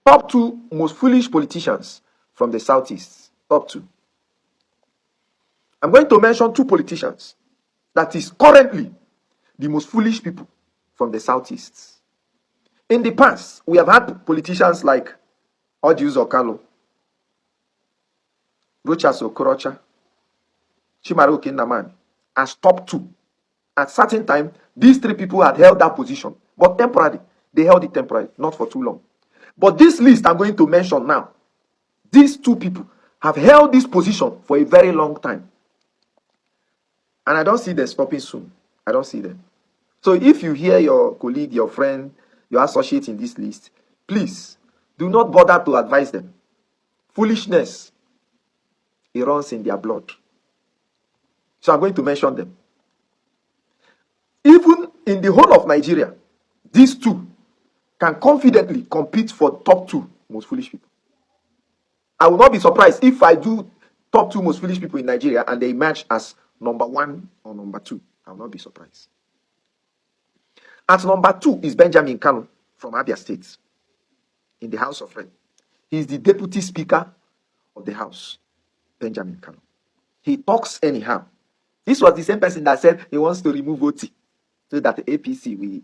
Top 2 most foolish politicians from the Southeast. Top 2. I'm going to mention 2 politicians that is currently the most foolish people from the Southeast. In the past, we have had politicians like Odius Okalo, Rochas Okorocha, Chimaroke Nnamani as top 2. At certain time, these 3 people had held that position, but temporarily. They held it temporarily, not for too long. But this list I'm going to mention now, these 2 people have held this position for a very long time. And I don't see them stopping soon. I don't see them. So if you hear your colleague, your friend, your associate in this list, please do not bother to advise them. Foolishness, it runs in their blood. So I'm going to mention them. Even in the whole of Nigeria, these 2 can confidently compete for top 2 most foolish people. I will not be surprised if I do top 2 most foolish people in Nigeria and they emerge as number 1 or number 2. I will not be surprised. At number 2 is Benjamin Kanu from Abia State in the House of Rep. He is the deputy speaker of the House, Benjamin Kanu. He talks anyhow. This was the same person that said he wants to remove OT so that the APC will.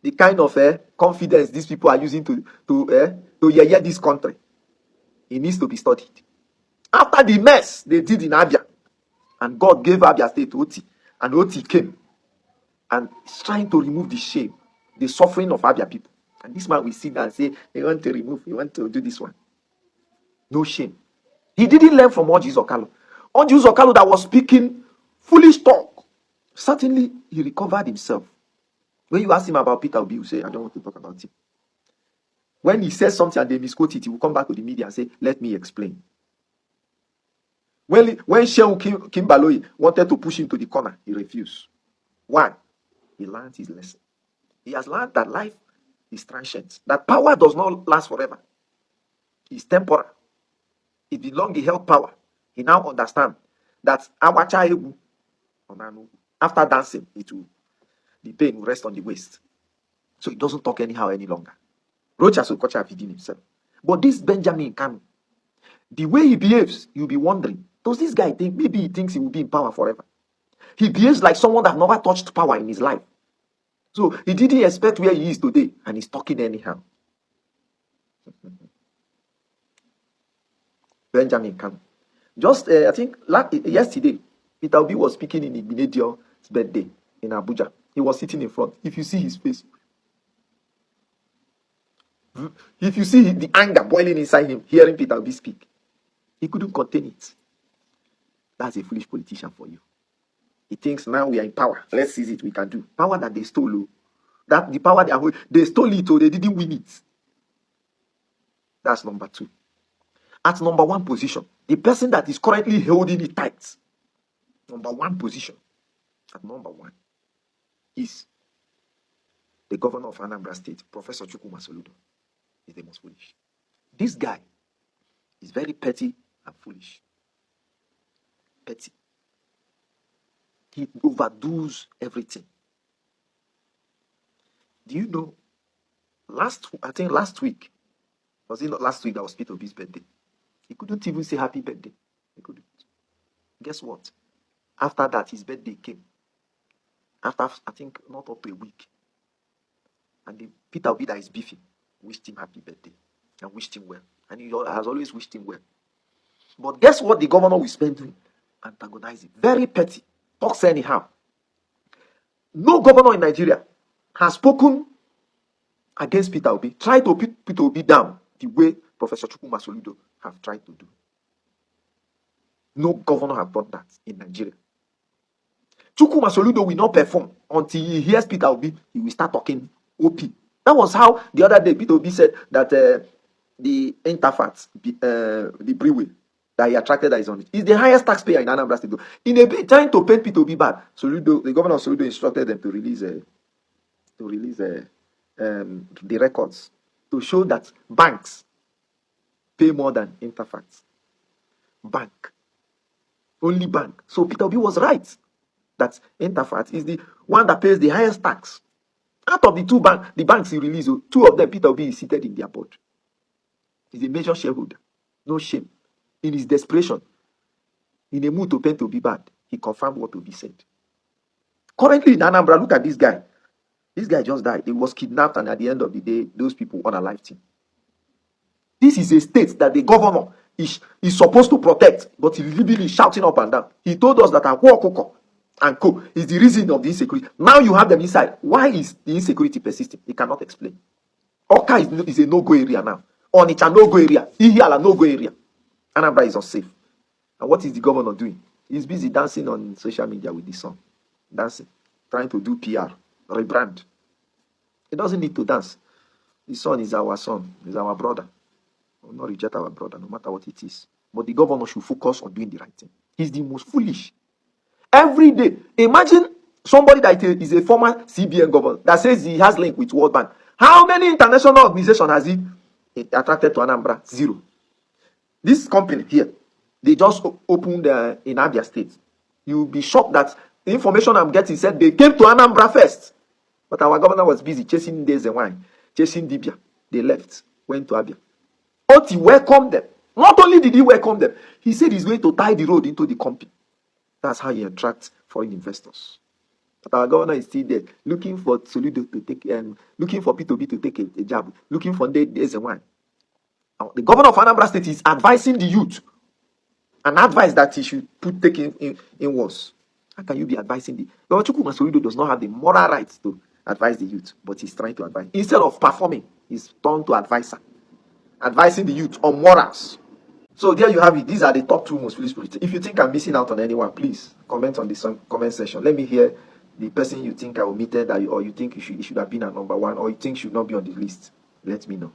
The kind of confidence these people are using to yeye this country, it needs to be studied. After the mess they did in Abia, and God gave Abia State OT, and OT came and is trying to remove the shame, the suffering of Abia people. And this man will sit down and say, they want to remove, you want to do this one. No shame. He didn't learn from Odius Okalo. Odius Okalo that was speaking foolish talk. Certainly, he recovered himself. When you ask him about Peter Obi, he will say, I don't want to talk about him. When he says something and they misquote it, he will come back to the media and say, let me explain. When Shehu Kimbaloyi wanted to push him to the corner, he refused. Why? He learned his lesson. He has learned that life is transient, that power does not last forever. It's temporal. It belongs, he held power. He now understands that after dancing, the pain will rest on the waist. So he doesn't talk anyhow any longer. Rochas Okocha have hidden himself. But this Benjamin Kanu, the way he behaves, you'll be wondering, does this guy think, maybe he thinks he will be in power forever? He behaves like someone that never touched power in his life. So he didn't expect where he is today, and he's talking anyhow. Benjamin Kanu. Just, I think, yesterday, Peter Obi was speaking in Igbinedio's birthday in Abuja. He was sitting in front. If you see his face, if you see the anger boiling inside him, hearing Peter Obi speak, he couldn't contain it. That's a foolish politician for you. He thinks now we are in power. Let's seize it. We can do. Power that they stole. That the power they stole it, or they didn't win it. That's number 2. At number 1 position, the person that is currently holding it tight. Number 1 position. At number 1 is the governor of Anambra State, Professor Chukwuma Soludo. Is the most foolish. This guy is very petty and foolish. Petty. He overdoes everything. Do you know, last week, was it not last week that was Peter Obi's birthday? He couldn't even say happy birthday. He couldn't. Guess what? After that, his birthday came. After, I think, not up to a week. And the Peter Obi that is beefing wished him happy birthday and wished him well. And he has always wished him well. But guess what the governor will spend doing? Antagonizing. Very petty. Talks anyhow. No governor in Nigeria has spoken against Peter Obi, tried to put Peter Obi down the way Professor Chukwuma Soludo have tried to do. No governor has done that in Nigeria. Chukwuma Soludo will not perform until he hears Peter Obi. He will start talking OP. That was how the other day Peter Obi said that the Interfat, the brewery that he attracted that is on it, is the highest taxpayer in Anambra State. In a bit, trying to paint Peter Obi bad, Soludo, the governor of Soludo instructed them to release the records to show that banks pay more than Interfat. Bank. Only bank. So Peter Obi was right that Interfat is the one that pays the highest tax Out of the banks he released, two of them, Peter Obi is seated in their board. He's a major shareholder. No shame. In his desperation, in a mood to paint Obi bad, he confirmed what Obi said. Currently in Anambra, look at this guy. This guy just died. He was kidnapped, and at the end of the day, those people unalived him. This is a state that the governor is supposed to protect, but he's literally shouting up and down. He told us that Akwa and Co is the reason of the insecurity. Now you have them inside. Why is the insecurity persisting? He cannot explain. Oka is a no-go area now. Onitsha no-go area. Ihiala no-go area. Anambra is unsafe. And what is the governor doing? He's busy dancing on social media with the son. Dancing. Trying to do PR. Rebrand. He doesn't need to dance. The son is our son. He's our brother. We'll not reject our brother, no matter what it is. But the governor should focus on doing the right thing. He's the most foolish. Every day. Imagine somebody that is a former CBN governor that says he has link with World Bank. How many international organizations has he attracted to Anambra? Zero. This company here, they just opened in Abia State. You'll be shocked that the information I'm getting said they came to Anambra first. But our governor was busy chasing days and wine, chasing Dibia. They left, went to Abia. Oti welcomed them. Not only did he welcome them, he said he's going to tie the road into the company. That's how he attracts foreign investors. But our governor is still there, looking for Soludo to take, looking for P2B to take a job, looking for days and wine. The governor of Anambra State is advising the youth, an advice that he should take in words. How can you be advising the Governor Chukwuma Soludo does not have the moral rights to advise the youth, but he's trying to advise. Instead of performing, he's turned to advisor, advising the youth on morals. So there you have it. These are the top two most foolish politicians. If you think I'm missing out on anyone, please comment on the comment section. Let me hear the person you think I omitted, or you think he should have been at number one, or you think should not be on the list. Let me know.